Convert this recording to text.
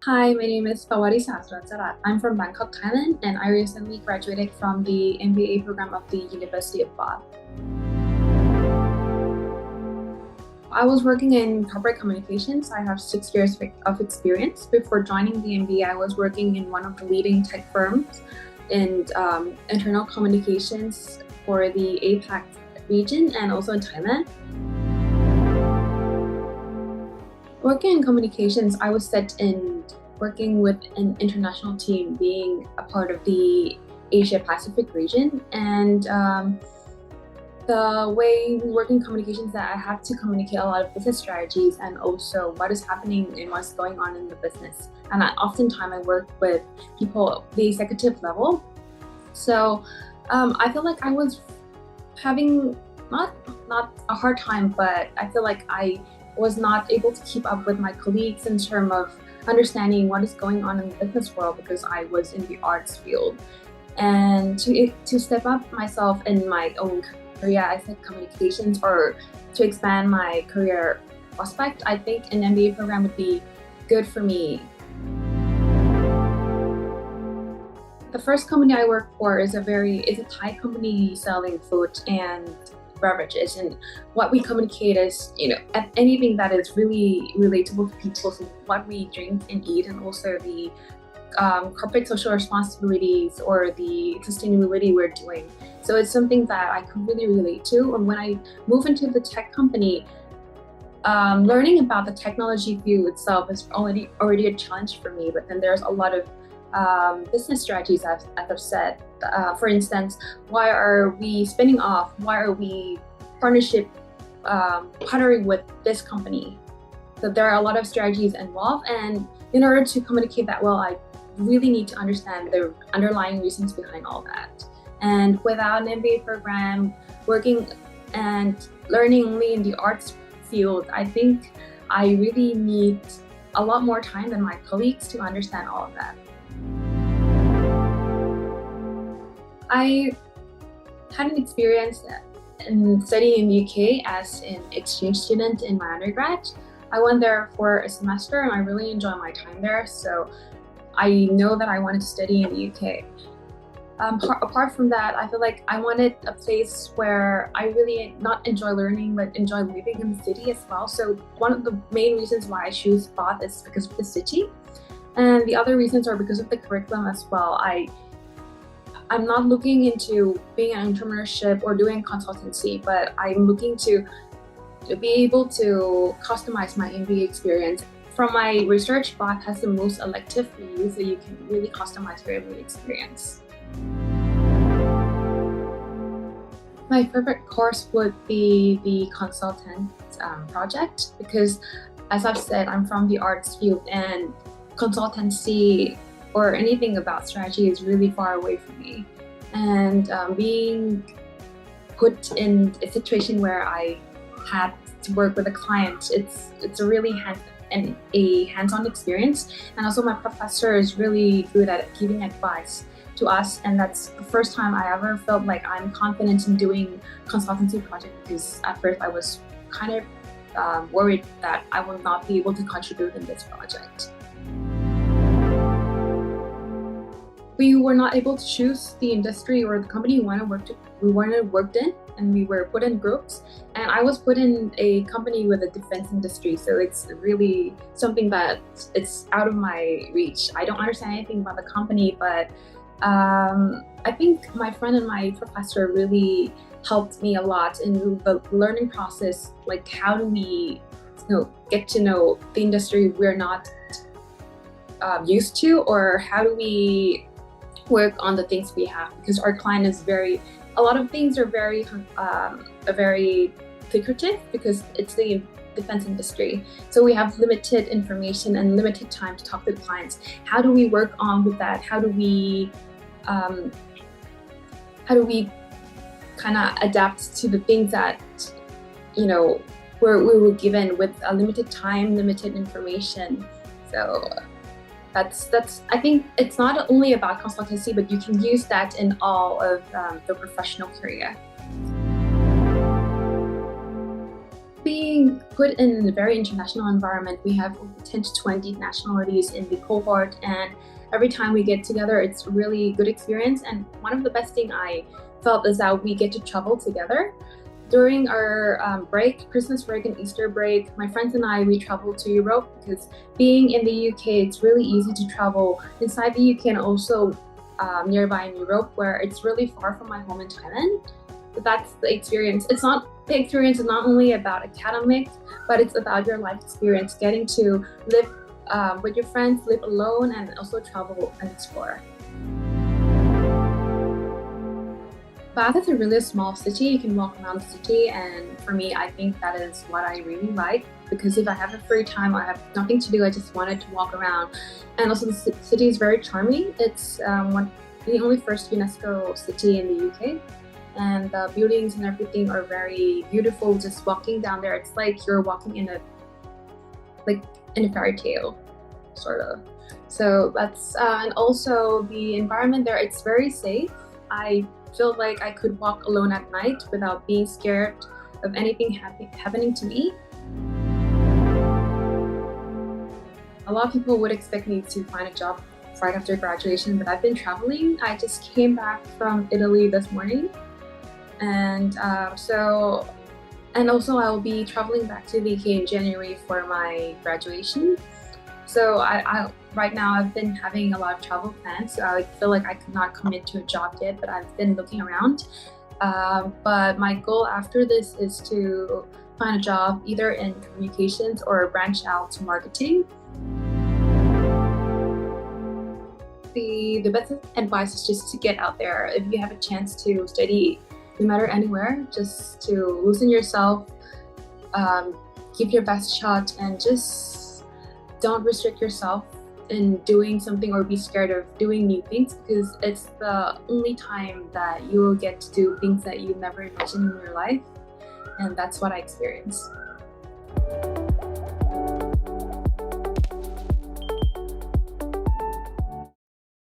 Hi, my name is Pawarisa Surajaras. I'm from Bangkok, Thailand, and I recently graduated from the MBA program of the University of Bath. I was working in corporate communications. I have 6 years of experience. Before joining the MBA, I was working in one of the leading tech firms in internal communications for the APAC region and also in Thailand. Working in communications, I was set in working with an international team, being a part of the Asia Pacific region. And the way we work in communications, that I have to communicate a lot of business strategies and also what is happening and what's going on in the business. And oftentimes I work with people at the executive level. So I feel like I was having not a hard time, but I feel like I was not able to keep up with my colleagues in terms of understanding what is going on in the business world because I was in the arts field. And to step up myself in my own career as a communications or to expand my career prospect, I think an MBA program would be good for me. The first company I work for is a Thai company selling food and beverages, and what we communicate is anything that is really relatable to people, so what we drink and eat, and also the corporate social responsibilities or the sustainability we're doing. So it's something that I could really relate to. And when I move into the tech company, learning about the technology field itself is already a challenge for me, but then there's a lot of business strategies, as I've said. For instance, why are we spinning off? Why are we partnering with this company? So there are a lot of strategies involved, and in order to communicate that well, I really need to understand the underlying reasons behind all that. And without an MBA program, working and learning only in the arts field, I think I really need a lot more time than my colleagues to understand all of that. I had an experience in studying in the UK as an exchange student in my undergrad. I went there for a semester and I really enjoyed my time there, so I know that I wanted to study in the UK. Apart from that, I feel like I wanted a place where I really not enjoy learning but enjoy living in the city as well. So one of the main reasons why I choose Bath is because of the city, and the other reasons are because of the curriculum as well. I'm not looking into being an entrepreneurship or doing consultancy, but I'm looking to be able to customize my MBA experience. From my research, Bath has the most elective for you, so you can really customize your MBA experience. My favorite course would be the consultant project, because as I've said, I'm from the arts field, and consultancy or anything about strategy is really far away from me. And being put in a situation where I had to work with a client, it's a really hands-on experience. And also my professor is really good at giving advice to us, and that's the first time I ever felt like I'm confident in doing consultancy project, because at first I was kind of worried that I would not be able to contribute in this project. We were not able to choose the industry or the company we wanted to work in, and we were put in groups. And I was put in a company with a defense industry, so it's really something that it's out of my reach. I don't understand anything about the company, but I think my friend and my professor really helped me a lot in the learning process. Like, how do we get to know the industry we're not used to, or how do we work on the things we have, because our client is a lot of things are very secretive because it's the defense industry. So we have limited information and limited time to talk to the clients. How do we work on with that? How do we kind of adapt to the things that we were given with a limited time, limited information? So that's I think it's not only about consultancy, but you can use that in all of the professional career. Being put in a very international environment. We have over 10 to 20 nationalities in the cohort, and every time we get together, it's a really good experience. And one of the best thing I felt is that we get to travel together. During our break, Christmas break and Easter break, my friends and I, we traveled to Europe because being in the UK, it's really easy to travel inside the UK and also nearby in Europe, where it's really far from my home in Thailand. But that's the experience. The experience is not only about academic, but it's about your life experience, getting to live with your friends, live alone, and also travel and explore. Bath is a really small city. You can walk around the city, and for me, I think that is what I really like, because if I have a free time, I have nothing to do, I just wanted to walk around. And also the city is very charming. It's the only first UNESCO city in the UK, and the buildings and everything are very beautiful. Just walking down there, it's like you're walking in a fairy tale, sort of. So that's and also the environment there, it's very safe. I feel like I could walk alone at night without being scared of anything happening to me. A lot of people would expect me to find a job right after graduation, but I've been traveling. I just came back from Italy this morning, and also I'll be traveling back to the UK in January for my graduation. So right now I've been having a lot of travel plans, so I feel like I could not commit to a job yet, but I've been looking around. But my goal after this is to find a job either in communications or branch out to marketing. The best advice is just to get out there. If you have a chance to study, no matter anywhere, just to loosen yourself, give your best shot, and just don't restrict yourself in doing something or be scared of doing new things, because it's the only time that you will get to do things that you never imagined in your life. And that's what I experienced.